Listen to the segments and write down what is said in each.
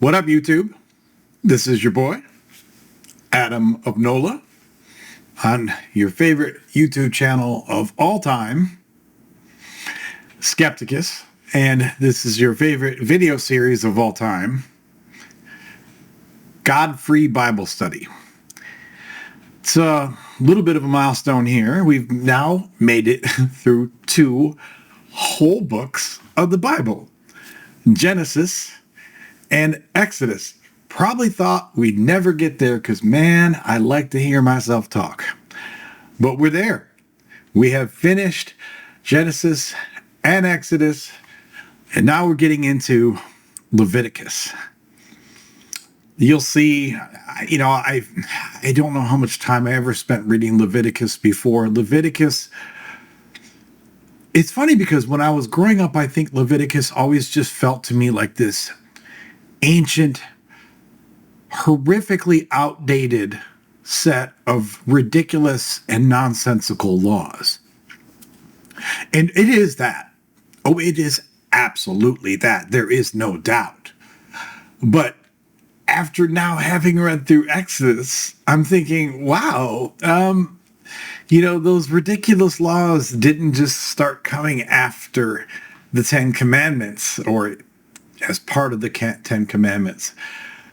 What up, YouTube? This is your boy, Adam of NOLA, on your favorite YouTube channel of all time, Skepticus, and this is your favorite video series of all time, God-Free Bible Study. It's a little bit of a milestone here. We've now made it through 2 whole books of the Bible, Genesis and Exodus. Probably thought we'd never get there because, man, I like to hear myself talk. But we're there. We have finished Genesis and Exodus, and now we're getting into Leviticus. You'll see, I don't know how much time I ever spent reading Leviticus before. Leviticus, it's funny because when I was growing up, I think Leviticus always just felt to me like this ancient, horrifically outdated set of ridiculous and nonsensical laws. And it is that. Oh, it is absolutely that. There is no doubt. But after now having read through Exodus, I'm thinking, wow, those ridiculous laws didn't just start coming after the 10 Commandments or as part of the 10 Commandments.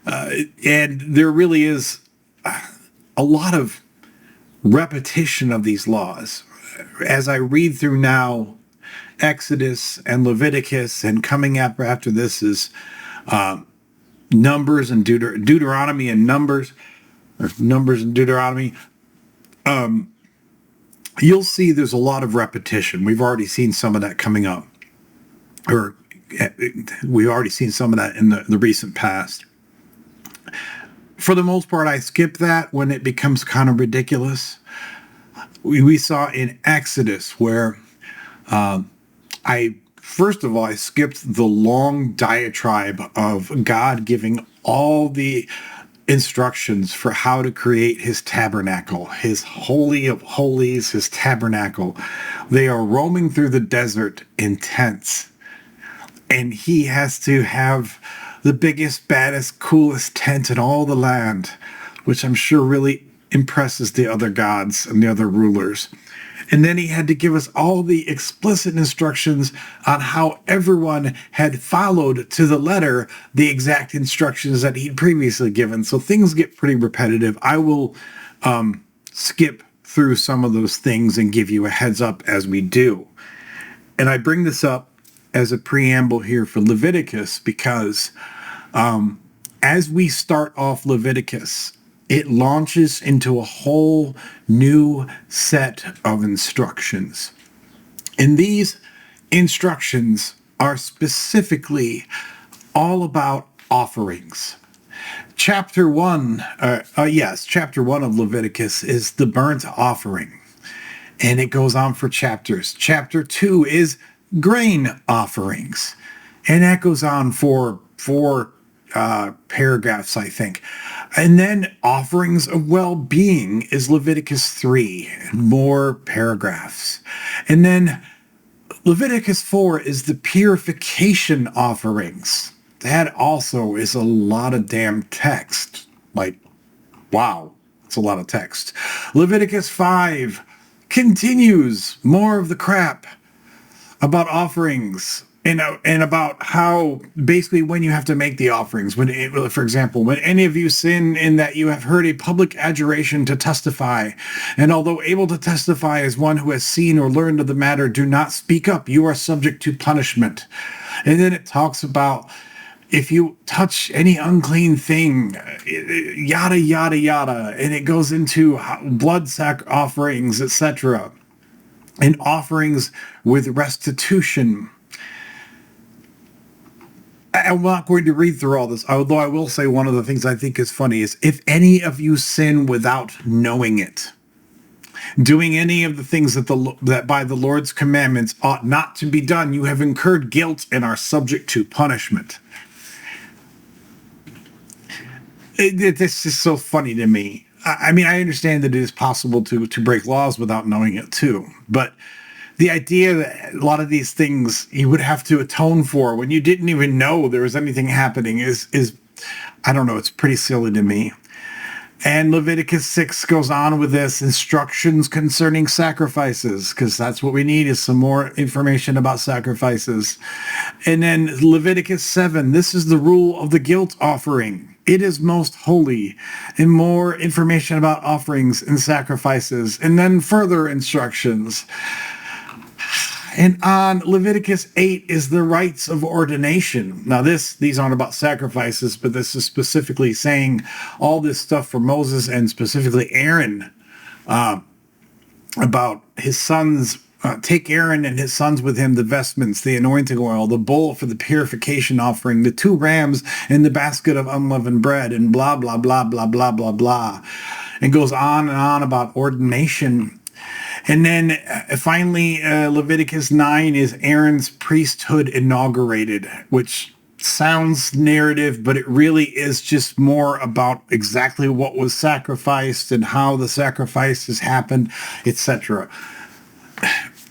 And there really is a lot of repetition of these laws. As I read through now Exodus and Leviticus, and coming up after this is Numbers and Deuteronomy and Numbers, or Numbers and Deuteronomy, you'll see there's a lot of repetition. We've already seen some of that coming up, or we've already seen some of that in the recent past. For the most part, I skip that when it becomes kind of ridiculous. We saw in Exodus where I skipped the long diatribe of God giving all the instructions for how to create his tabernacle, his holy of holies, his tabernacle. They are roaming through the desert in tents, and he has to have the biggest, baddest, coolest tent in all the land, which I'm sure really impresses the other gods and the other rulers. And then he had to give us all the explicit instructions on how everyone had followed to the letter the exact instructions that he'd previously given. So things get pretty repetitive. I will skip through some of those things and give you a heads up as we do. And I bring this up as a preamble here for Leviticus because as we start off Leviticus, it launches into a whole new set of instructions. And these instructions are specifically all about offerings. Chapter 1 of Leviticus is the burnt offering. And it goes on for chapters. Chapter 2 is grain offerings. And that goes on for 4 paragraphs, I think. And then offerings of well-being is Leviticus 3, more paragraphs. And then Leviticus 4 is the purification offerings. That also is a lot of damn text. Like, wow, it's a lot of text. Leviticus 5 continues more of the crap about offerings. And about how basically when you have to make the offerings, for example, when any of you sin in that you have heard a public adjuration to testify, and although able to testify as one who has seen or learned of the matter, do not speak up, you are subject to punishment. And then it talks about if you touch any unclean thing, yada, yada, yada, and it goes into blood offerings, etc., and offerings with restitution. I'm not going to read through all this, although I will say one of the things I think is funny is if any of you sin without knowing it, doing any of the things that by the Lord's commandments ought not to be done, you have incurred guilt and are subject to punishment. This is so funny to me. I mean, I understand that it is possible to break laws without knowing it too, but the idea that a lot of these things you would have to atone for when you didn't even know there was anything happening is I don't know, it's pretty silly to me. And Leviticus 6 goes on with this instructions concerning sacrifices, because that's what we need is some more information about sacrifices. And then Leviticus 7, this is the rule of the guilt offering. It is most holy, and more information about offerings and sacrifices, and then further instructions. And on Leviticus 8 is the rites of ordination. Now these aren't about sacrifices, but this is specifically saying all this stuff for Moses and specifically Aaron, about his sons. Take Aaron and his sons with him, the vestments, the anointing oil, the bull for the purification offering, the 2 rams and the basket of unleavened bread, and blah, blah, blah, blah, blah, blah, blah. And goes on and on about ordination. And then finally, Leviticus 9 is Aaron's priesthood inaugurated, which sounds narrative, but it really is just more about exactly what was sacrificed and how the sacrifices happened, etc.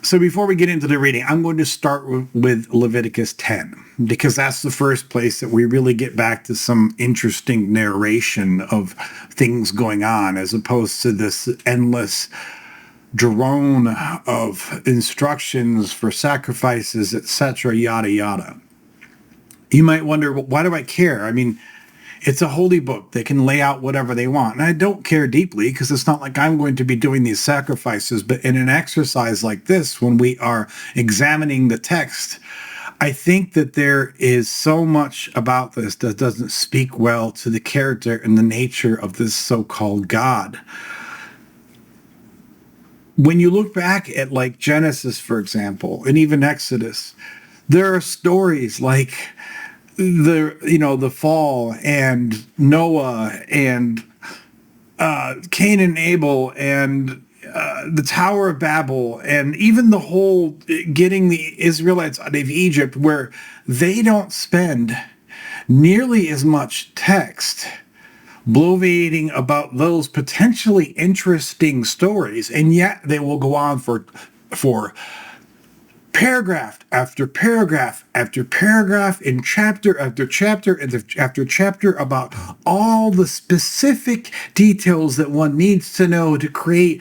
So before we get into the reading, I'm going to start with Leviticus 10, because that's the first place that we really get back to some interesting narration of things going on, as opposed to this endless drone of instructions for sacrifices, etc., yada yada. You might wonder, well, why do I care? I mean, it's a holy book. They can lay out whatever they want. And I don't care deeply, because it's not like I'm going to be doing these sacrifices. But in an exercise like this, when we are examining the text, I think that there is so much about this that doesn't speak well to the character and the nature of this so-called God. When you look back at like Genesis, for example, and even Exodus, there are stories like the fall and Noah and Cain and Abel and the Tower of Babel, and even the whole getting the Israelites out of Egypt, where they don't spend nearly as much text bloviating about those potentially interesting stories, and yet they will go on for paragraph after paragraph after paragraph in chapter after chapter after chapter about all the specific details that one needs to know to create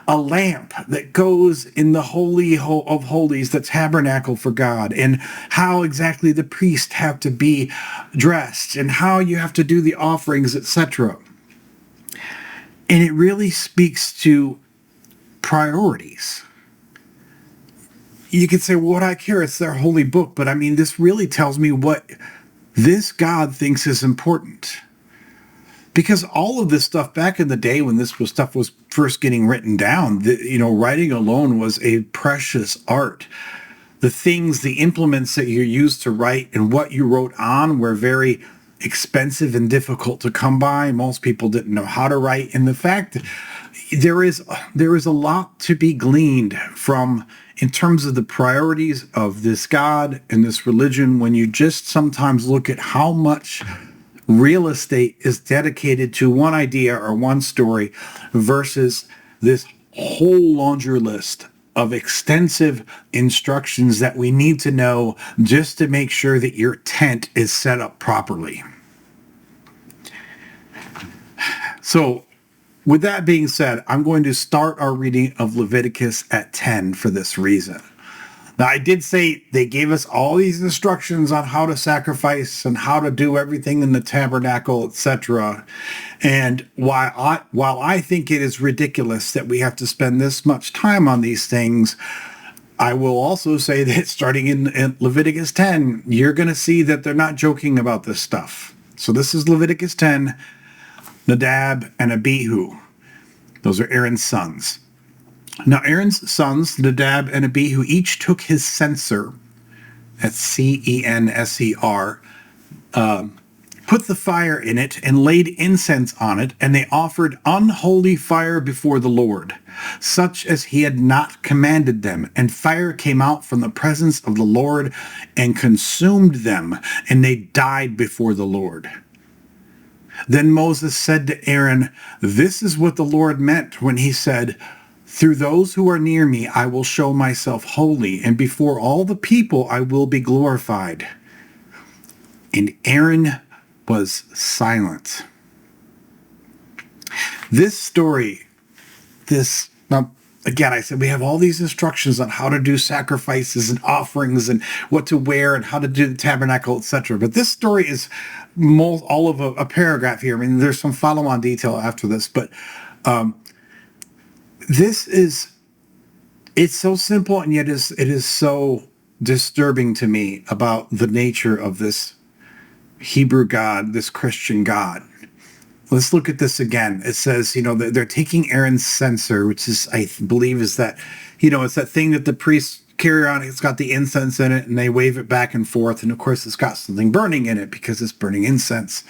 a lamp that goes in the holy of holies, the tabernacle for God, and how exactly the priests have to be dressed and how you have to do the offerings, etc. And it really speaks to priorities. You could say, well, what I care, it's their holy book. But I mean, this really tells me what this God thinks is important. Because all of this stuff back in the day when stuff was first getting written down, writing alone was a precious art. The things, the implements that you used to write and what you wrote on were very expensive and difficult to come by. Most people didn't know how to write. And the fact that there is a lot to be gleaned from in terms of the priorities of this God and this religion, when you just sometimes look at how much real estate is dedicated to one idea or one story versus this whole laundry list of extensive instructions that we need to know just to make sure that your tent is set up properly. So, with that being said, I'm going to start our reading of Leviticus at 10 for this reason. Now, I did say they gave us all these instructions on how to sacrifice and how to do everything in the tabernacle, etc. And while I think it is ridiculous that we have to spend this much time on these things, I will also say that starting in Leviticus 10, you're going to see that they're not joking about this stuff. So this is Leviticus 10, Nadab and Abihu. Those are Aaron's sons. Now Aaron's sons, Nadab and Abihu, each took his censer, that's C-E-N-S-E-R, put the fire in it and laid incense on it, and they offered unholy fire before the Lord, such as he had not commanded them. And fire came out from the presence of the Lord and consumed them, and they died before the Lord. Then Moses said to Aaron, "This is what the Lord meant when he said, 'Through those who are near me I will show myself holy, and before all the people I will be glorified.'" And Aaron was silent. This story, now again, I said we have all these instructions on how to do sacrifices and offerings and what to wear and how to do the tabernacle, etc. But this story is all of a paragraph here. I mean, there's some follow-on detail after this, but it's so simple, and yet it is so disturbing to me about the nature of this Hebrew God, this Christian God. Let's look at this again. It says, they're taking Aaron's censer, which is, I believe, is that, it's that thing that the priests carry around. It's got the incense in it, and they wave it back and forth. And of course, it's got something burning in it because it's burning incense.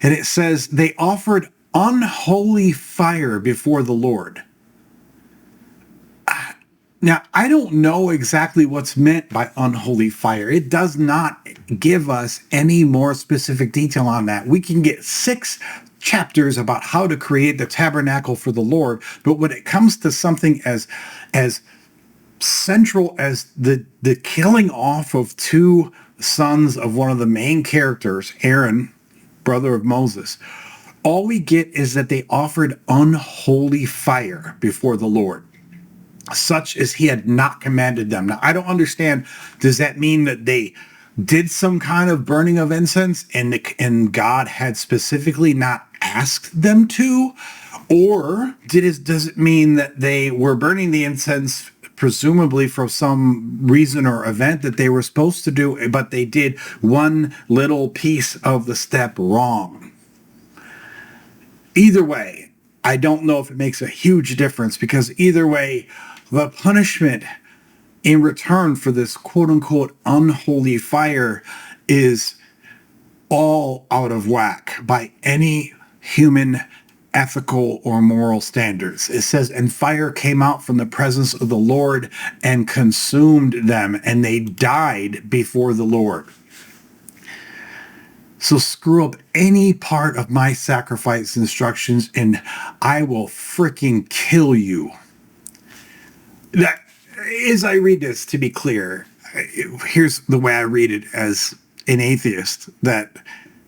And it says they offered unholy fire before the Lord. Now, I don't know exactly what's meant by unholy fire. It does not give us any more specific detail on that. We can get 6 chapters about how to create the tabernacle for the Lord, but when it comes to something as central as the killing off of 2 sons of one of the main characters, Aaron, brother of Moses, all we get is that they offered unholy fire before the Lord, such as he had not commanded them. Now, I don't understand. Does that mean that they did some kind of burning of incense and God had specifically not asked them to? Or does it mean that they were burning the incense presumably for some reason or event that they were supposed to do, but they did one little piece of the step wrong? Either way, I don't know if it makes a huge difference, because either way, the punishment in return for this quote-unquote unholy fire is all out of whack by any human ethical or moral standards. It says, and fire came out from the presence of the Lord and consumed them, and they died before the Lord. So screw up any part of my sacrifice instructions and I will freaking kill you. That, as I read this, to be clear, here's the way I read it as an atheist, that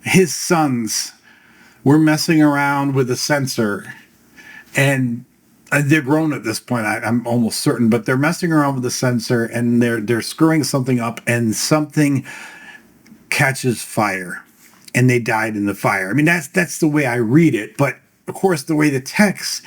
his sons were messing around with a censer, and they're grown at this point, I'm almost certain, but they're messing around with the censer and they're screwing something up and something catches fire and they died in the fire. I mean, that's the way I read it, but of course the way the text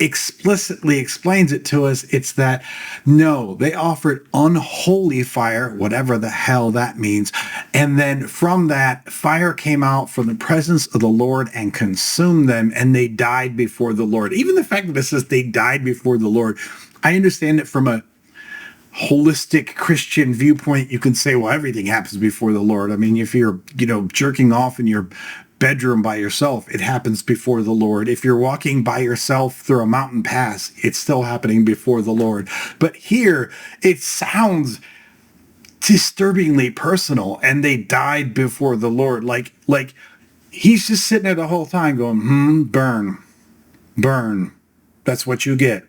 explicitly explains it to us, it's that no, they offered unholy fire, whatever the hell that means, and then from that fire came out from the presence of the Lord and consumed them, and they died before the Lord. Even the fact that it says they died before the Lord, I understand it from a holistic Christian viewpoint. You can say, well, everything happens before the Lord. I mean, if you're jerking off in your bedroom by yourself, it happens before the Lord. If you're walking by yourself through a mountain pass, it's still happening before the Lord. But here it sounds disturbingly personal, and they died before the Lord. Like he's just sitting there the whole time going, burn. That's what you get.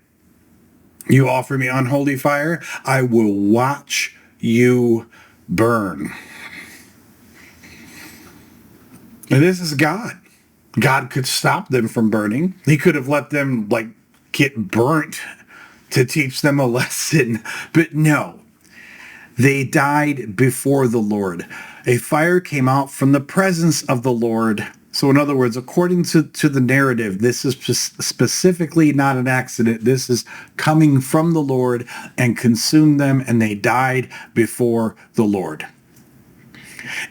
You offer me unholy fire, I will watch you burn. And this is God. God could stop them from burning. He could have let them get burnt to teach them a lesson. But no, they died before the Lord. A fire came out from the presence of the Lord. So in other words, according to the narrative, this is specifically not an accident. This is coming from the Lord and consumed them, and they died before the Lord.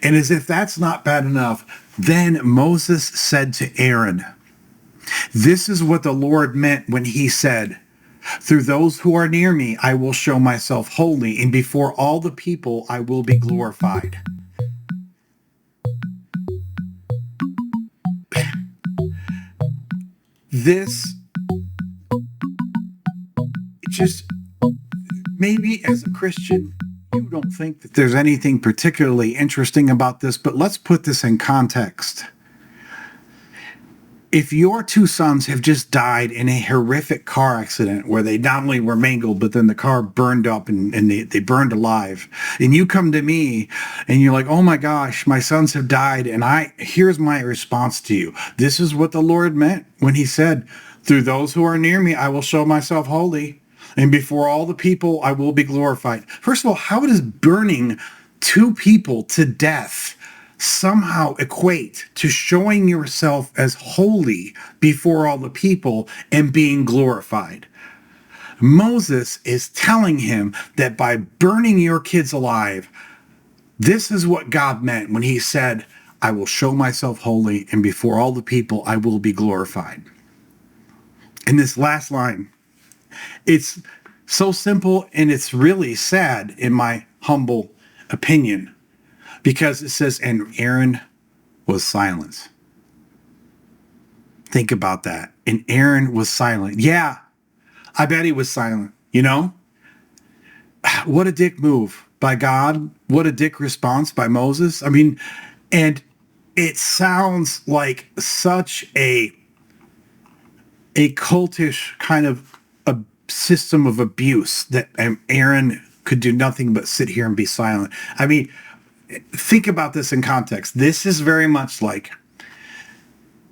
And as if that's not bad enough, then Moses said to Aaron, this is what the Lord meant when he said, through those who are near me, I will show myself holy, and before all the people, I will be glorified. This just, maybe as a Christian, you don't think that there's anything particularly interesting about this, but let's put this in context. if your two sons have just died in a horrific car accident where they not only were mangled, but then the car burned up and they burned alive, and you come to me and you're like, oh my gosh, my sons have died, and here's my response to you. This is what the Lord meant when he said, through those who are near me, I will show myself holy, and before all the people, I will be glorified. First of all, how does burning two people to death somehow equate to showing yourself as holy before all the people and being glorified? Moses is telling him that by burning your kids alive, this is what God meant when he said, I will show myself holy, and before all the people, I will be glorified. In this last line, it's so simple, and it's really sad in my humble opinion, because it says, and Aaron was silent. Think about that. And Aaron was silent. Yeah, I bet he was silent. You know? What a dick move by God. What a dick response by Moses. I mean, and it sounds like such a cultish kind of a system of abuse that Aaron could do nothing but sit here and be silent. I mean, think about this in context. This is very much like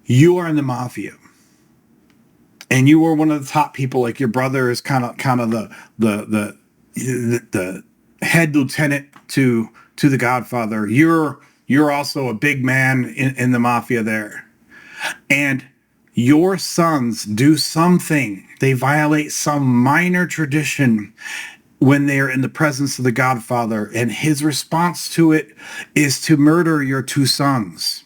you are in the mafia and you were one of the top people, like your brother is kind of the head lieutenant to the Godfather. You're also a big man in the mafia there. And your sons do something. They violate some minor tradition when they're in the presence of the Godfather, and his response to it is to murder your two sons.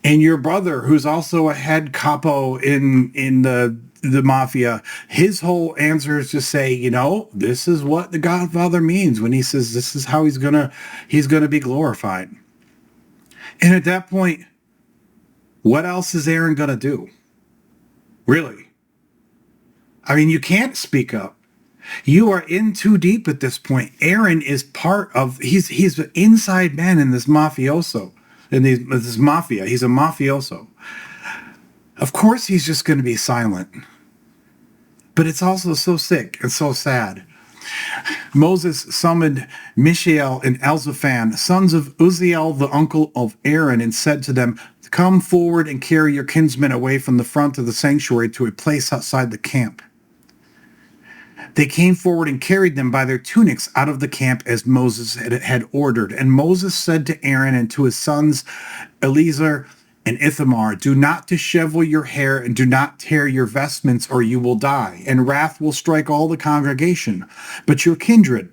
And your brother, who's also a head capo in the mafia, his whole answer is to say, you know, this is what the Godfather means when he says this is how he's gonna be glorified. And at that point, what else is Aaron gonna do? Really? I mean, you can't speak up. You are in too deep at this point. Aaron is part of, he's an inside man in this mafioso, in this mafia. He's a mafioso. Of course he's just going to be silent. But it's also so sick and so sad. Moses summoned Mishael and Elzaphan, sons of Uzziel, the uncle of Aaron, and said to them, come forward and carry your kinsmen away from the front of the sanctuary to a place outside the camp. They came forward and carried them by their tunics out of the camp as Moses had ordered. And Moses said to Aaron and to his sons Eleazar and Ithamar, do not dishevel your hair and do not tear your vestments, or you will die, and wrath will strike all the congregation. But your kindred,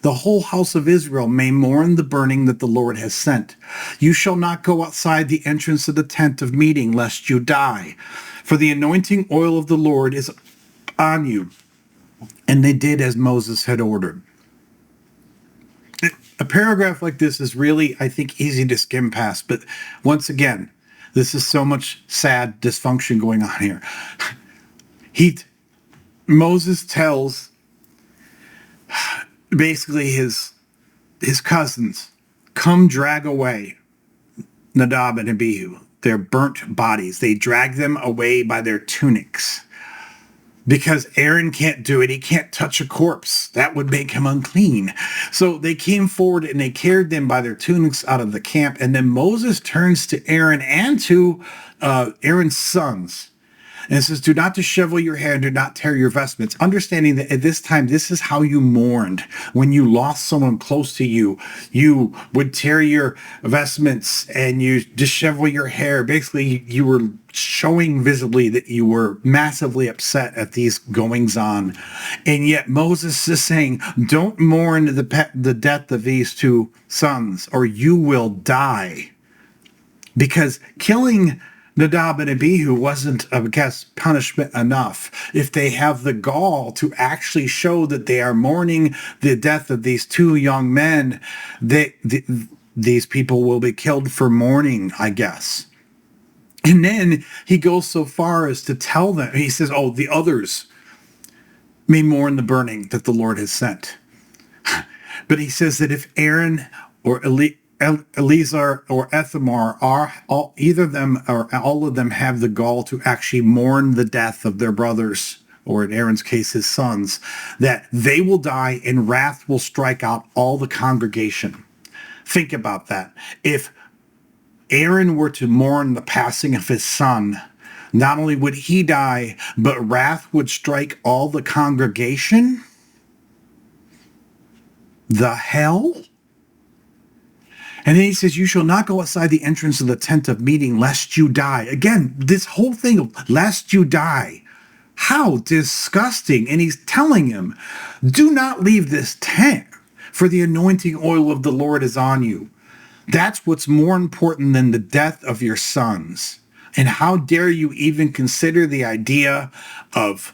the whole house of Israel, may mourn the burning that the Lord has sent. You shall not go outside the entrance of the tent of meeting, lest you die. For the anointing oil of the Lord is on you. And they did as Moses had ordered. A paragraph like this is really, I think, easy to skim past. But once again, this is so much sad dysfunction going on here. Moses tells basically his cousins, come drag away Nadab and Abihu, their burnt bodies. They drag them away by their tunics. Because Aaron can't do it. He can't touch a corpse. That would make him unclean. So they came forward and they carried them by their tunics out of the camp. And then Moses turns to Aaron and to Aaron's sons and says, do not dishevel your hair and do not tear your vestments. Understanding that at this time, this is how you mourned. When you lost someone close to you, you would tear your vestments and you dishevel your hair. Basically, you were showing visibly that you were massively upset at these goings on. And yet Moses is saying, don't mourn the death of these two sons, or you will die. Because killing Nadab and Abihu wasn't, I guess, punishment enough. If they have the gall to actually show that they are mourning the death of these two young men, these people will be killed for mourning, I guess. And then he goes so far as to tell them, he says, oh, the others may mourn the burning that the Lord has sent. But he says that if Aaron or Eleazar or Ithamar are all, either of them or all of them have the gall to actually mourn the death of their brothers, or in Aaron's case, his sons, that they will die and wrath will strike out all the congregation. Think about that. If Aaron were to mourn the passing of his son, not only would he die, but wrath would strike all the congregation. The hell? And then he says, you shall not go outside the entrance of the tent of meeting, lest you die. Again, this whole thing of lest you die. How disgusting. And he's telling him, do not leave this tent, for the anointing oil of the Lord is on you. That's what's more important than the death of your sons. And how dare you even consider the idea of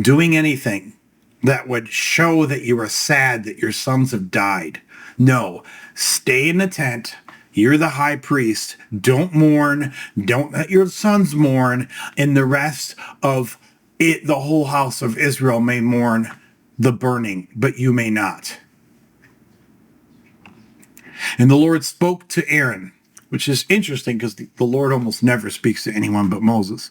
doing anything that would show that you are sad that your sons have died. No, stay in the tent. You're the high priest. Don't mourn. Don't let your sons mourn. And the rest of it, the whole house of Israel may mourn the burning, but you may not. And the Lord spoke to Aaron, which is interesting because the Lord almost never speaks to anyone but Moses.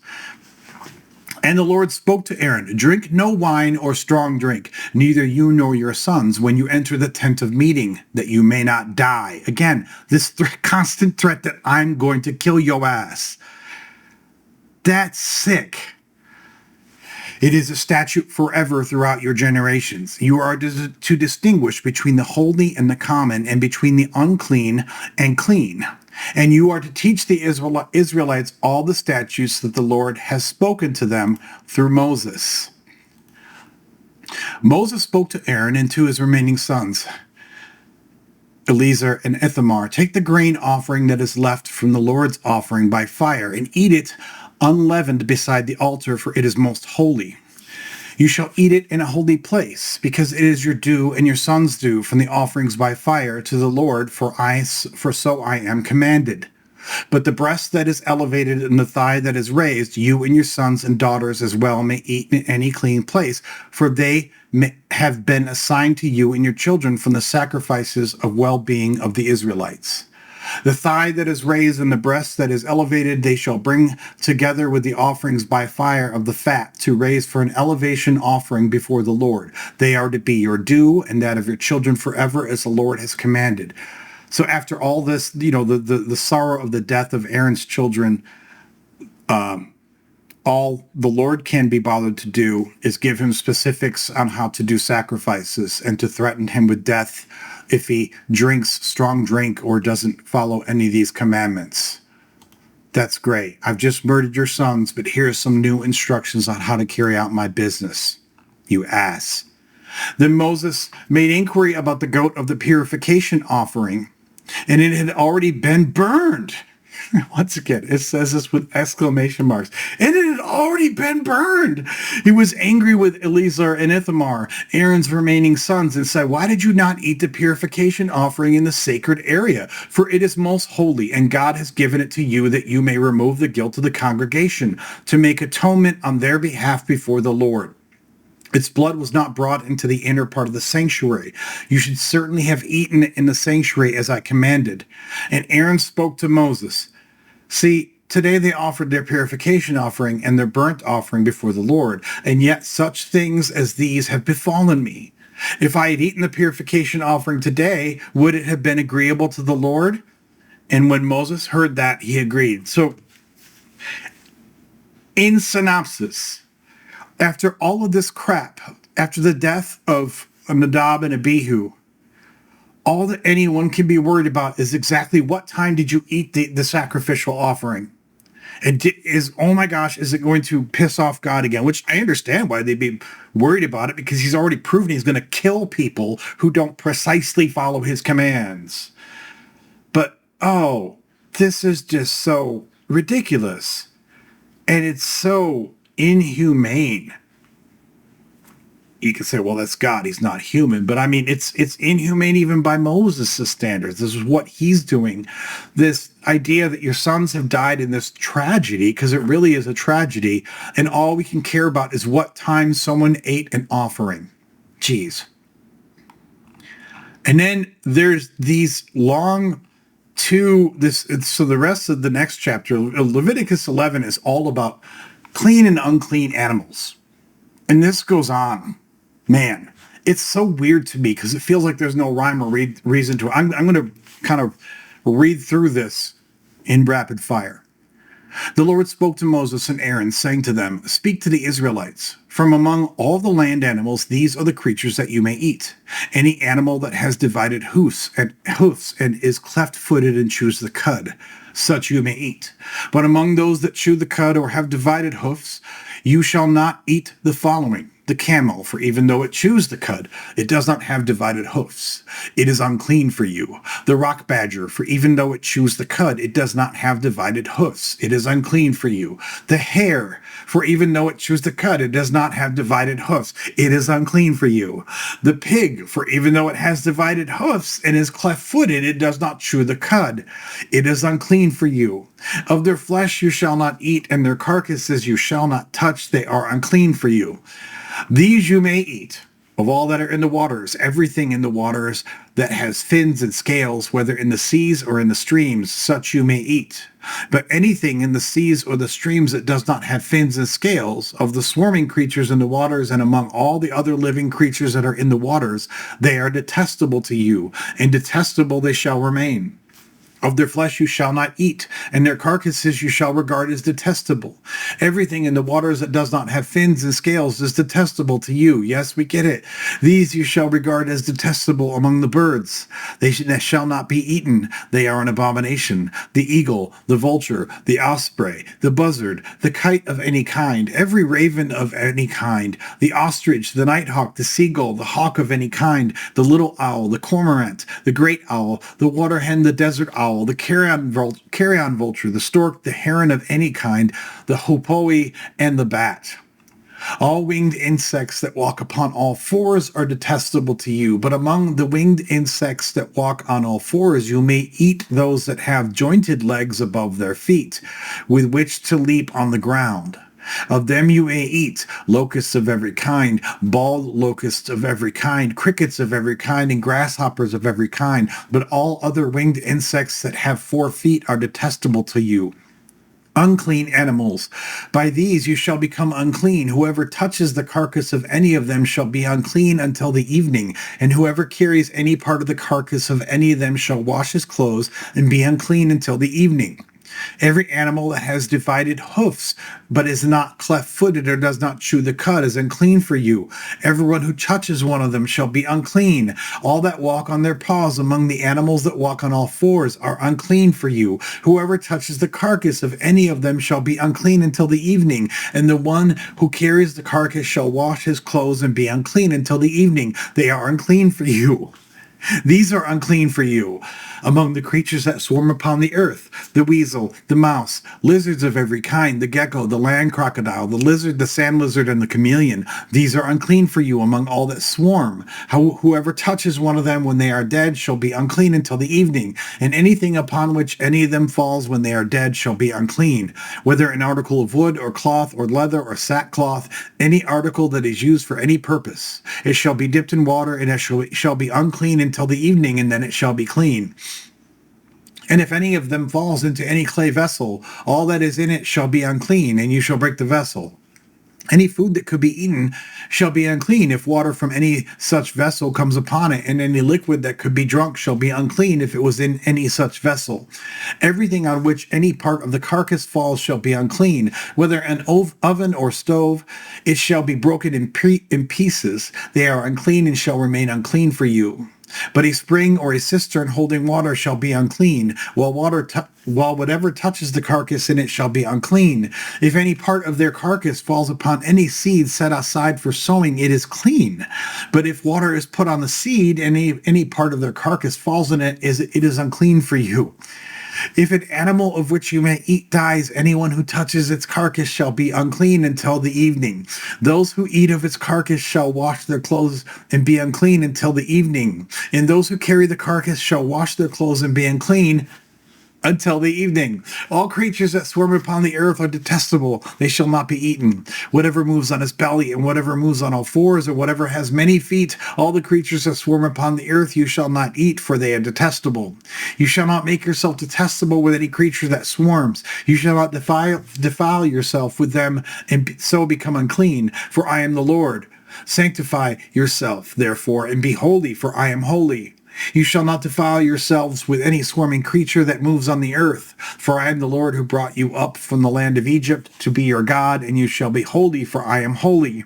And the Lord spoke to Aaron, drink no wine or strong drink, neither you nor your sons, when you enter the tent of meeting, that you may not die. Again, this constant threat that I'm going to kill your ass. That's sick. It is a statute forever throughout your generations. You are to distinguish between the holy and the common, and between the unclean and clean. And you are to teach the Israelites all the statutes that the Lord has spoken to them through Moses. Moses spoke to Aaron and to his remaining sons, Eleazar and Ithamar, take the grain offering that is left from the Lord's offering by fire, and eat it unleavened beside the altar, for it is most holy. You shall eat it in a holy place, because it is your due and your son's due from the offerings by fire to the Lord, for so I am commanded. But the breast that is elevated and the thigh that is raised, you and your sons and daughters as well may eat in any clean place, for they have been assigned to you and your children from the sacrifices of well-being of the Israelites. The thigh that is raised and the breast that is elevated they shall bring together with the offerings by fire of the fat to raise for an elevation offering before the Lord. They are to be your due and that of your children forever, as the Lord has commanded. So after all this, the sorrow of the death of Aaron's children, all the Lord can be bothered to do is give him specifics on how to do sacrifices and to threaten him with death if he drinks strong drink or doesn't follow any of these commandments. That's great. I've just murdered your sons, but here's some new instructions on how to carry out my business, you ass. Then Moses made inquiry about the goat of the purification offering, and it had already been burned. Once again, it says this with exclamation marks. And it had already been burned. He was angry with Eleazar and Ithamar, Aaron's remaining sons, and said, why did you not eat the purification offering in the sacred area? For it is most holy, and God has given it to you that you may remove the guilt of the congregation, to make atonement on their behalf before the Lord. Its blood was not brought into the inner part of the sanctuary. You should certainly have eaten it in the sanctuary as I commanded. And Aaron spoke to Moses. See, today they offered their purification offering and their burnt offering before the Lord, and yet such things as these have befallen me. If I had eaten the purification offering today, would it have been agreeable to the Lord? And when Moses heard that, he agreed. So, in synopsis, after all of this crap, after the death of Nadab and Abihu, all that anyone can be worried about is exactly what time did you eat the sacrificial offering? And oh my gosh, is it going to piss off God again? Which I understand why they'd be worried about it, because he's already proven he's going to kill people who don't precisely follow his commands. But, this is just so ridiculous. And it's so inhumane. You could say, well, that's God. He's not human. But I mean, it's inhumane even by Moses' standards. This is what he's doing. This idea that your sons have died in this tragedy, because it really is a tragedy, and all we can care about is what time someone ate an offering. Jeez. And then there's these long so the rest of the next chapter, Leviticus 11, is all about clean and unclean animals. And this goes on. Man, it's so weird to me because it feels like there's no rhyme or reason to it. I'm going to kind of read through this in rapid fire. The Lord spoke to Moses and Aaron, saying to them, "Speak to the Israelites. From among all the land animals, these are the creatures that you may eat. Any animal that has divided hoofs and is cleft-footed and chews the cud, such you may eat. But among those that chew the cud or have divided hoofs, you shall not eat the following: the camel, for even though it chews the cud, it does not have divided hoofs. It is unclean for you. The rock badger, for even though it chews the cud, it does not have divided hoofs. It is unclean for you. The hare, for even though it chews the cud, it does not have divided hoofs. It is unclean for you. The pig, for even though it has divided hoofs and is cleft-footed, it does not chew the cud. It is unclean for you. Of their flesh you shall not eat, and their carcasses you shall not touch. They are unclean for you. These you may eat, of all that are in the waters, everything in the waters that has fins and scales, whether in the seas or in the streams, such you may eat. But anything in the seas or the streams that does not have fins and scales, of the swarming creatures in the waters and among all the other living creatures that are in the waters, they are detestable to you, and detestable they shall remain. Of their flesh you shall not eat, and their carcasses you shall regard as detestable. Everything in the waters that does not have fins and scales is detestable to you. Yes, we get it. These you shall regard as detestable among the birds. They shall not be eaten. They are an abomination. The eagle, the vulture, the osprey, the buzzard, the kite of any kind, every raven of any kind, the ostrich, the nighthawk, the seagull, the hawk of any kind, the little owl, the cormorant, the great owl, the water hen, the desert owl, the carrion vulture, the stork, the heron of any kind, the hoopoe, and the bat. All winged insects that walk upon all fours are detestable to you, but among the winged insects that walk on all fours you may eat those that have jointed legs above their feet, with which to leap on the ground. Of them you may eat locusts of every kind, bald locusts of every kind, crickets of every kind, and grasshoppers of every kind. But all other winged insects that have 4 feet are detestable to you. Unclean animals. By these you shall become unclean. Whoever touches the carcass of any of them shall be unclean until the evening, and whoever carries any part of the carcass of any of them shall wash his clothes and be unclean until the evening. Every animal that has divided hoofs, but is not cleft-footed or does not chew the cud, is unclean for you. Everyone who touches one of them shall be unclean. All that walk on their paws among the animals that walk on all fours are unclean for you. Whoever touches the carcass of any of them shall be unclean until the evening, and the one who carries the carcass shall wash his clothes and be unclean until the evening. They are unclean for you. These are unclean for you. Among the creatures that swarm upon the earth, the weasel, the mouse, lizards of every kind, the gecko, the land crocodile, the lizard, the sand lizard, and the chameleon, these are unclean for you among all that swarm. Whoever touches one of them when they are dead shall be unclean until the evening, and anything upon which any of them falls when they are dead shall be unclean, whether an article of wood or cloth or leather or sackcloth, any article that is used for any purpose. It shall be dipped in water, and it shall be unclean until the evening, and then it shall be clean. And if any of them falls into any clay vessel, all that is in it shall be unclean, and you shall break the vessel. Any food that could be eaten shall be unclean if water from any such vessel comes upon it, and any liquid that could be drunk shall be unclean if it was in any such vessel. Everything on which any part of the carcass falls shall be unclean, whether an oven or stove, it shall be broken in pieces. They are unclean and shall remain unclean for you. But a spring or a cistern holding water shall be unclean, while whatever touches the carcass in it shall be unclean. If any part of their carcass falls upon any seed set aside for sowing, it is clean. But if water is put on the seed, and any part of their carcass falls in it, it is unclean for you. If an animal of which you may eat dies, anyone who touches its carcass shall be unclean until the evening. Those who eat of its carcass shall wash their clothes and be unclean until the evening. And those who carry the carcass shall wash their clothes and be unclean until the evening. All creatures that swarm upon the earth are detestable. They shall not be eaten. Whatever moves on its belly, and whatever moves on all fours, or whatever has many feet, all the creatures that swarm upon the earth you shall not eat, for they are detestable. You shall not make yourself detestable with any creature that swarms. You shall not defile yourself with them, and so become unclean, for I am the Lord. Sanctify yourself, therefore, and be holy, for I am holy. You shall not defile yourselves with any swarming creature that moves on the earth, for I am the Lord who brought you up from the land of Egypt to be your God, and you shall be holy, for I am holy.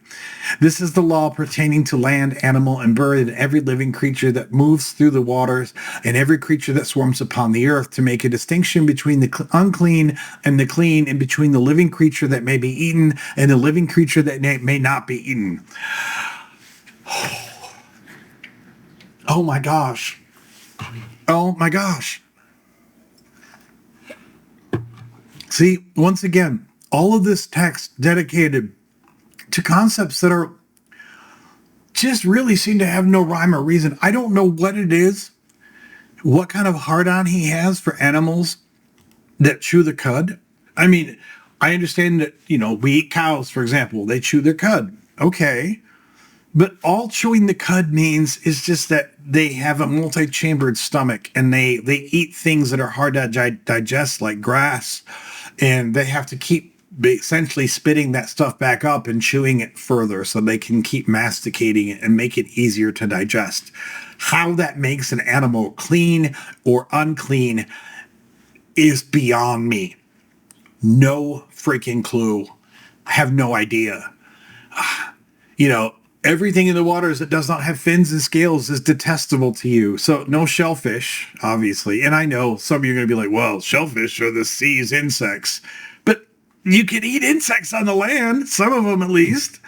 This is the law pertaining to land, animal, and bird, and every living creature that moves through the waters, and every creature that swarms upon the earth, to make a distinction between the unclean and the clean, and between the living creature that may be eaten and the living creature that may not be eaten. Oh my gosh. Oh my gosh. See, once again, all of this text dedicated to concepts that are just really seem to have no rhyme or reason. I don't know what it is, what kind of hard-on he has for animals that chew the cud. I mean, I understand that, we eat cows, for example. They chew their cud. Okay. But all chewing the cud means is just that they have a multi-chambered stomach, and they eat things that are hard to digest, like grass, and they have to keep essentially spitting that stuff back up and chewing it further so they can keep masticating it and make it easier to digest. How that makes an animal clean or unclean is beyond me. No freaking clue. I have no idea. Everything in the waters that does not have fins and scales is detestable to you. So no shellfish, obviously. And I know some of you are going to be like, well, shellfish are the sea's insects. But you can eat insects on the land, some of them at least.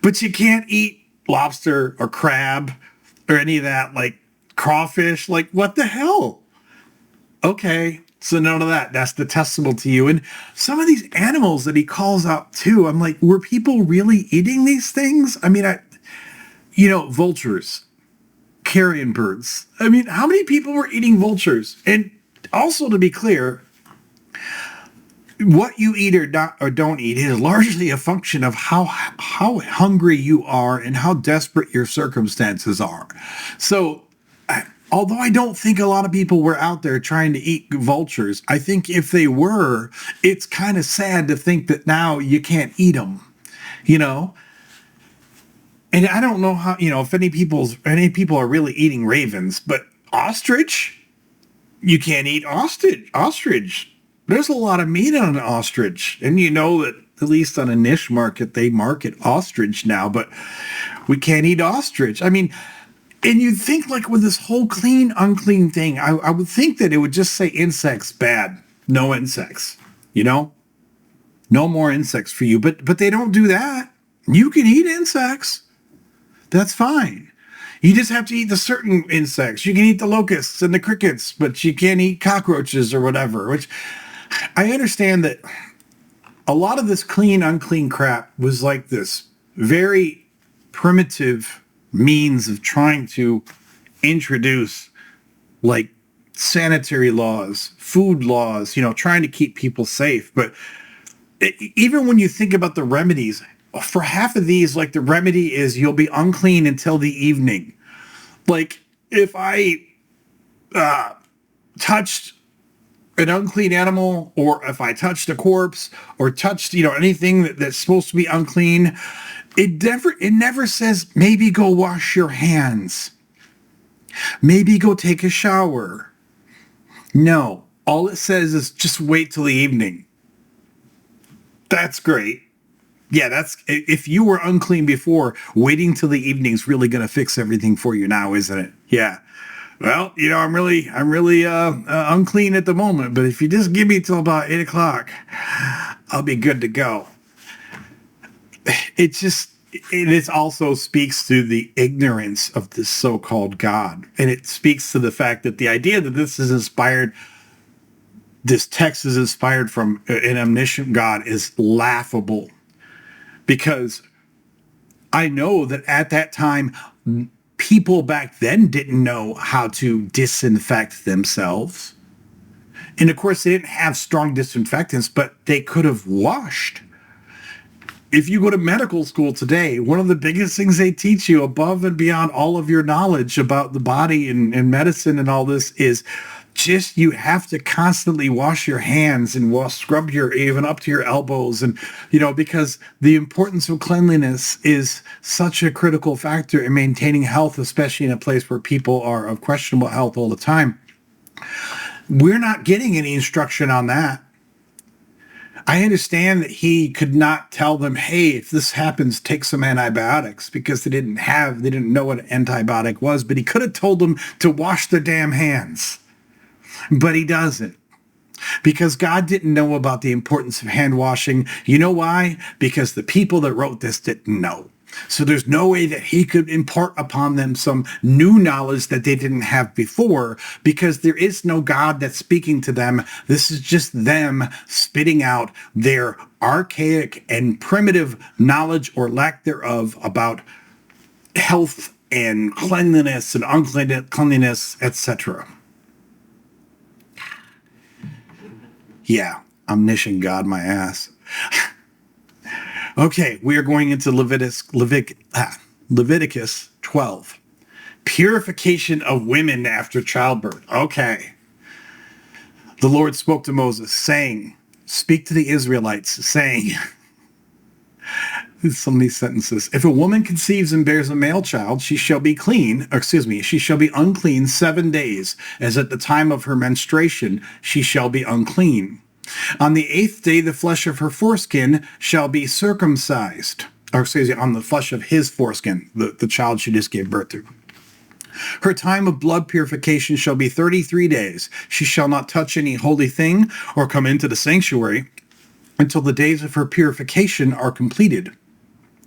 But you can't eat lobster or crab or any of that, like crawfish. Like, what the hell? Okay, so none of that. That's detestable to you. And some of these animals that he calls out too, I'm like, were people really eating these things? I mean, vultures, carrion birds. I mean, how many people were eating vultures? And also, to be clear, what you eat or don't eat is largely a function of how hungry you are and how desperate your circumstances are. So, although I don't think a lot of people were out there trying to eat vultures, I think if they were, it's kind of sad to think that now you can't eat them, And I don't know how, if any people are really eating ravens, but ostrich, you can't eat ostrich. There's a lot of meat on an ostrich. And that at least on a niche market, they market ostrich now, but we can't eat ostrich. I mean, and you'd think like with this whole clean, unclean thing, I would think that it would just say insects bad, no insects, no more insects for you. But they don't do that. You can eat insects. That's fine. You just have to eat the certain insects. You can eat the locusts and the crickets, but you can't eat cockroaches or whatever, which I understand that a lot of this clean, unclean crap was like this very primitive means of trying to introduce like sanitary laws, food laws, trying to keep people safe. But even when you think about the remedies, for half of these, like the remedy is you'll be unclean until the evening. Like if I touched an unclean animal, or if I touched a corpse, or touched anything that's supposed to be unclean, it never says maybe go wash your hands, maybe go take a shower. No, all it says is just wait till the evening. That's great. Yeah, that's if you were unclean before, waiting till the evening's really going to fix everything for you now, isn't it? Yeah. Well, I'm really unclean at the moment, but if you just give me till about 8 o'clock, I'll be good to go. It also speaks to the ignorance of this so-called God. And it speaks to the fact that the idea that this text is inspired from an omniscient God is laughable. Because I know that at that time, people back then didn't know how to disinfect themselves. And of course, they didn't have strong disinfectants, but they could have washed. If you go to medical school today, one of the biggest things they teach you above and beyond all of your knowledge about the body and medicine and all this is just you have to constantly wash your hands and scrub your even up to your elbows. And, because the importance of cleanliness is such a critical factor in maintaining health, especially in a place where people are of questionable health all the time. We're not getting any instruction on that. I understand that he could not tell them, hey, if this happens, take some antibiotics, because they didn't know what an antibiotic was, but he could have told them to wash their damn hands. But he doesn't, because God didn't know about the importance of hand washing. You know why? Because the people that wrote this didn't know. So there's no way that he could impart upon them some new knowledge that they didn't have before, because there is no God that's speaking to them. This is just them spitting out their archaic and primitive knowledge or lack thereof about health and cleanliness and uncleanliness, etc. Yeah, omniscient God, my ass. Okay, we are going into Leviticus 12. Purification of women after childbirth. Okay. The Lord spoke to Moses, saying, speak to the Israelites, saying, some of these sentences, if a woman conceives and bears a male child, she shall be she shall be unclean 7 days, as at the time of her menstruation she shall be unclean. On the 8th day, the flesh of her foreskin shall be circumcised. On the flesh of his foreskin, the child she just gave birth to. Her time of blood purification shall be 33 days. She shall not touch any holy thing or come into the sanctuary until the days of her purification are completed.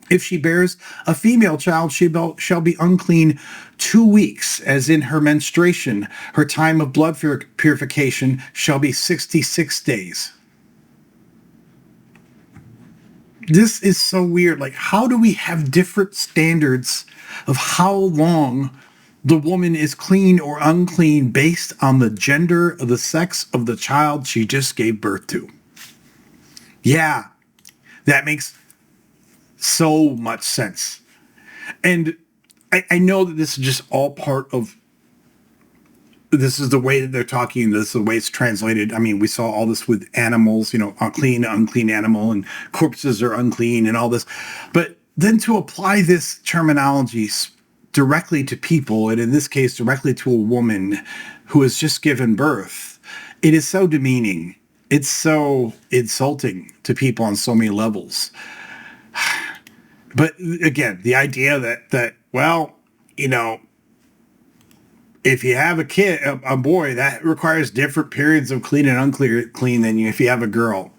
If she bears a female child, she shall be unclean 2 weeks, as in her menstruation. Her time of blood purification shall be 66 days. This is so weird. Like, how do we have different standards of how long the woman is clean or unclean based on the gender of the sex of the child she just gave birth to? Yeah, that makes so much sense. And I know that this is just all part of, this is the way that they're talking, this is the way it's translated. I mean, we saw all this with animals, unclean animal, and corpses are unclean and all this. But then to apply this terminology directly to people, and in this case, directly to a woman who has just given birth, it is so demeaning. It's so insulting to people on so many levels. But again, the idea that if you have a kid, a boy, that requires different periods of clean and unclean than if you have a girl.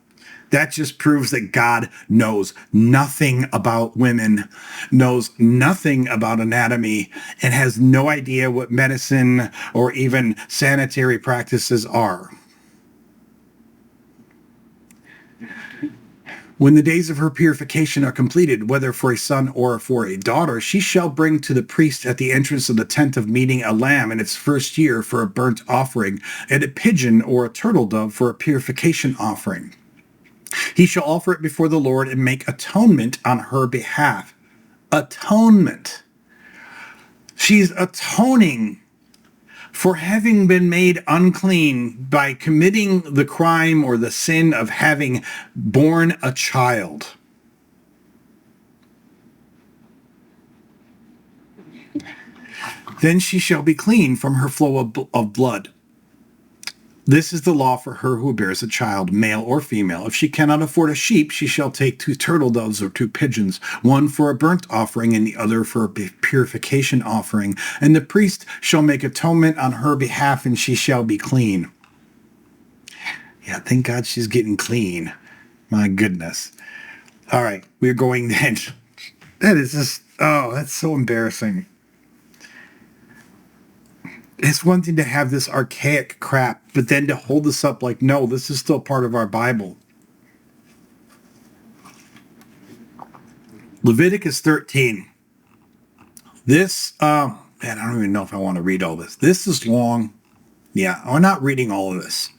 That just proves that God knows nothing about women, knows nothing about anatomy, and has no idea what medicine or even sanitary practices are. When the days of her purification are completed, whether for a son or for a daughter, she shall bring to the priest at the entrance of the tent of meeting a lamb in its first year for a burnt offering, and a pigeon or a turtle dove for a purification offering. He shall offer it before the Lord and make atonement on her behalf. Atonement. She's atoning for having been made unclean by committing the crime or the sin of having born a child. Then she shall be clean from her flow of blood. This is the law for her who bears a child, male or female. If she cannot afford a sheep, she shall take 2 turtle doves or 2 pigeons, one for a burnt offering and the other for a purification offering. And the priest shall make atonement on her behalf, and she shall be clean. Yeah, thank God she's getting clean. My goodness. All right, we're going then. That is just, that's so embarrassing. It's one thing to have this archaic crap, but then to hold this up like, no, this is still part of our Bible. Leviticus 13. This, man, I don't even know if I want to read all this. This is long. Yeah, I'm not reading all of this.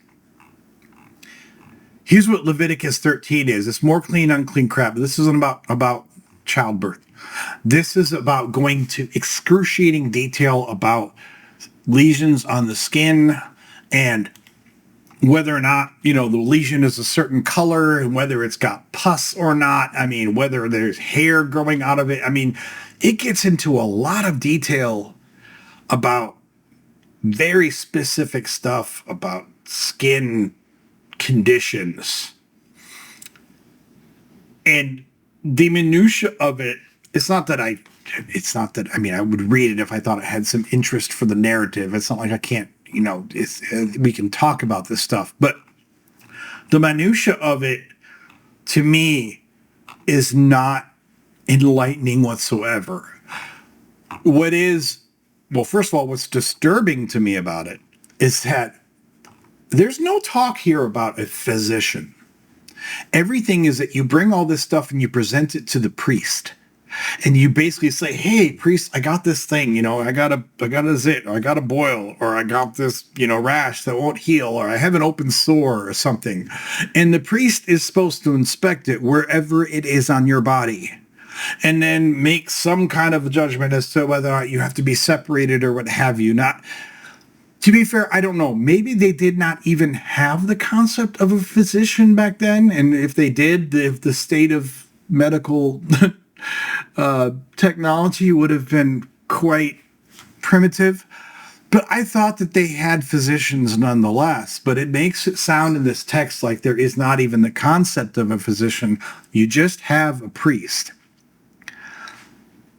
Here's what Leviticus 13 is. It's more clean, unclean crap. This isn't about childbirth. This is about going to excruciating detail about lesions on the skin and whether or not, the lesion is a certain color and whether it's got pus or not. I mean, whether there's hair growing out of it. I mean, it gets into a lot of detail about very specific stuff about skin conditions. And the minutia of it, I mean, I would read it if I thought it had some interest for the narrative. It's not like I can't, we can talk about this stuff, but the minutia of it to me is not enlightening whatsoever. First of all, what's disturbing to me about it is that there's no talk here about a physician. Everything is that you bring all this stuff and you present it to the priest. And you basically say, hey, priest, I got this thing, I got a zit, or I got a boil, or I got this, rash that won't heal, or I have an open sore or something. And the priest is supposed to inspect it wherever it is on your body and then make some kind of a judgment as to whether or not you have to be separated or what have you. Not, to be fair, I don't know. Maybe they did not even have the concept of a physician back then. And if they did, if the state of medical technology would have been quite primitive. But I thought that they had physicians nonetheless. But it makes it sound in this text like there is not even the concept of a physician. You just have a priest.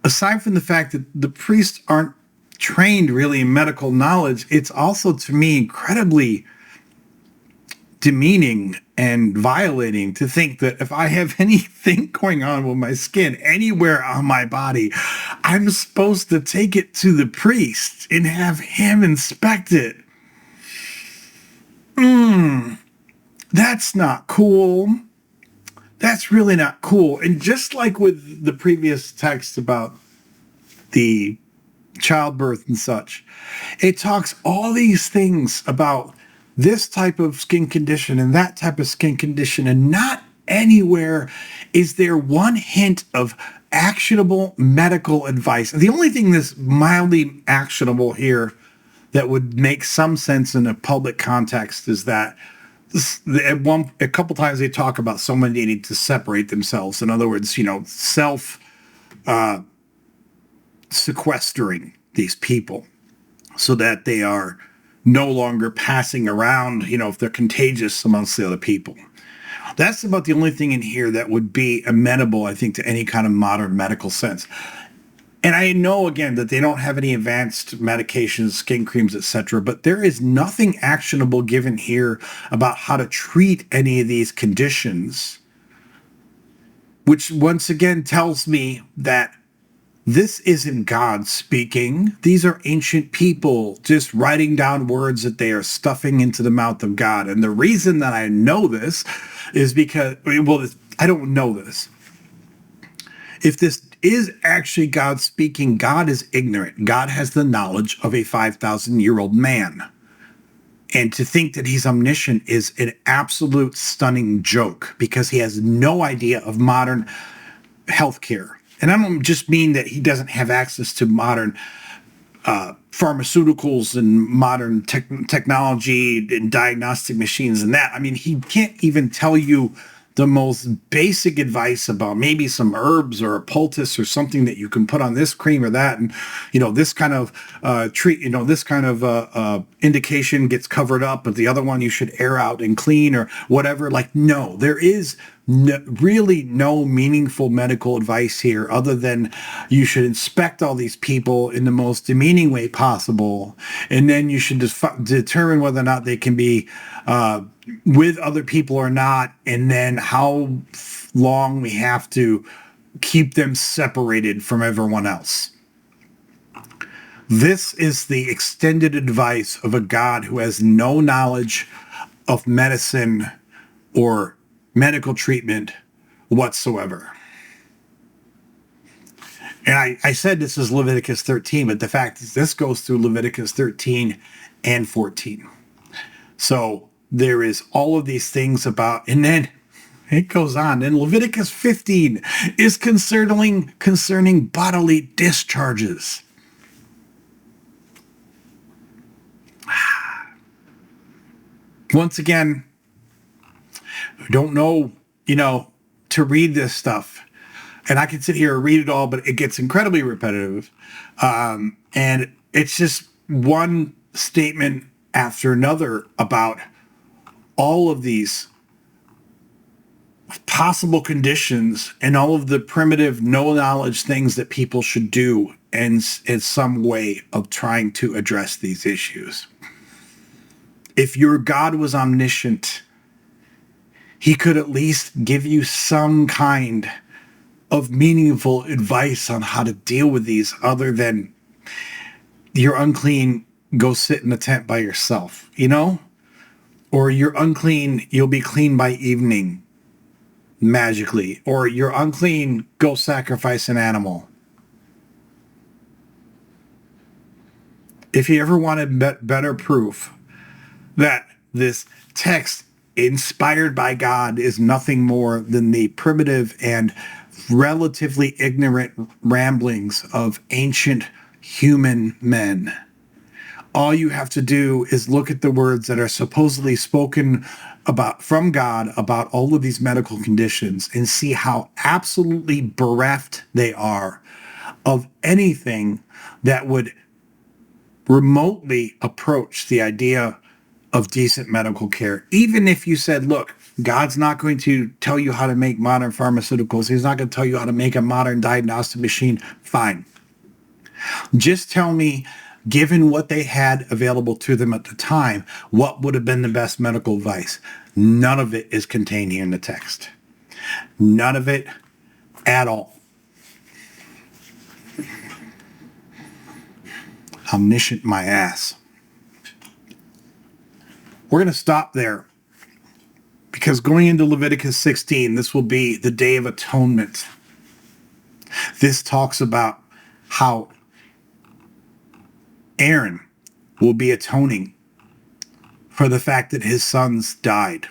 Aside from the fact that the priests aren't trained really in medical knowledge, it's also, to me, incredibly demeaning and violating to think that if I have anything going on with my skin anywhere on my body, I'm supposed to take it to the priest and have him inspect it. That's not cool. That's really not cool. And just like with the previous text about the childbirth and such, it talks all these things about this type of skin condition and that type of skin condition, and not anywhere is there one hint of actionable medical advice. The only thing that's mildly actionable here that would make some sense in a public context is that a couple times they talk about someone needing to separate themselves. In other words, self sequestering these people so that they are no longer passing around, if they're contagious amongst the other people. That's about the only thing in here that would be amenable, I think, to any kind of modern medical sense. And I know, again, that they don't have any advanced medications, skin creams, etc., but there is nothing actionable given here about how to treat any of these conditions, which once again tells me that this isn't God speaking. These are ancient people just writing down words that they are stuffing into the mouth of God. And the reason that I know this is because, I don't know this. If this is actually God speaking, God is ignorant. God has the knowledge of a 5,000-year-old man. And to think that he's omniscient is an absolute stunning joke, because he has no idea of modern healthcare. And I don't just mean that he doesn't have access to modern pharmaceuticals and modern technology and diagnostic machines and that. I mean, he can't even tell you the most basic advice about maybe some herbs or a poultice or something that you can put on this cream or that. And, this kind of this kind of indication gets covered up, but the other one you should air out and clean or whatever. Like, no, there is really no meaningful medical advice here other than you should inspect all these people in the most demeaning way possible. And then you should determine whether or not they can be with other people or not, and then how long we have to keep them separated from everyone else. This is the extended advice of a God who has no knowledge of medicine or medical treatment whatsoever. And I said this is Leviticus 13, but the fact is this goes through Leviticus 13 and 14. So there is all of these things about, and then it goes on. And Leviticus 15 is concerning bodily discharges. Once again, I don't know, to read this stuff. And I can sit here and read it all, but it gets incredibly repetitive. And it's just one statement after another about all of these possible conditions and all of the primitive, no knowledge things that people should do in some way of trying to address these issues. If your God was omniscient, he could at least give you some kind of meaningful advice on how to deal with these, other than you're unclean, go sit in a tent by yourself, or you're unclean, you'll be clean by evening magically, or you're unclean, go sacrifice an animal. If you ever wanted better proof that this text inspired by God is nothing more than the primitive and relatively ignorant ramblings of ancient human men, all you have to do is look at the words that are supposedly spoken from God about all of these medical conditions and see how absolutely bereft they are of anything that would remotely approach the idea of decent medical care. Even if you said, look, God's not going to tell you how to make modern pharmaceuticals. He's not going to tell you how to make a modern diagnostic machine. Fine. Just tell me, given what they had available to them at the time, what would have been the best medical advice? None of it is contained here in the text. None of it at all. Omniscient my ass. We're going to stop there, because going into Leviticus 16, this will be the Day of Atonement. This talks about how Aaron will be atoning for the fact that his sons died.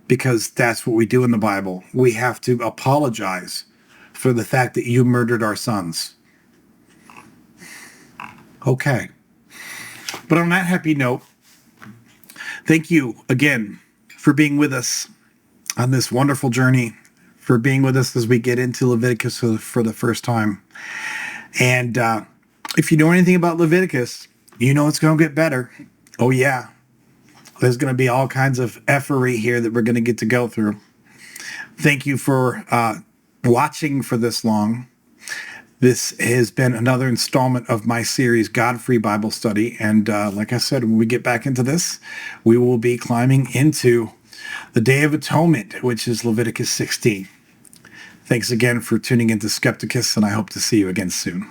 Because that's what we do in the Bible. We have to apologize for the fact that you murdered our sons. Okay. But on that happy note, thank you again for being with us on this wonderful journey, for being with us as we get into Leviticus for the first time. And if you know anything about Leviticus, you know it's going to get better. Oh, yeah. There's going to be all kinds of effery here that we're going to get to go through. Thank you for watching for this long. This has been another installment of my series, God-Free Bible Study. And like I said, when we get back into this, we will be climbing into the Day of Atonement, which is Leviticus 16. Thanks again for tuning into Skepticus, and I hope to see you again soon.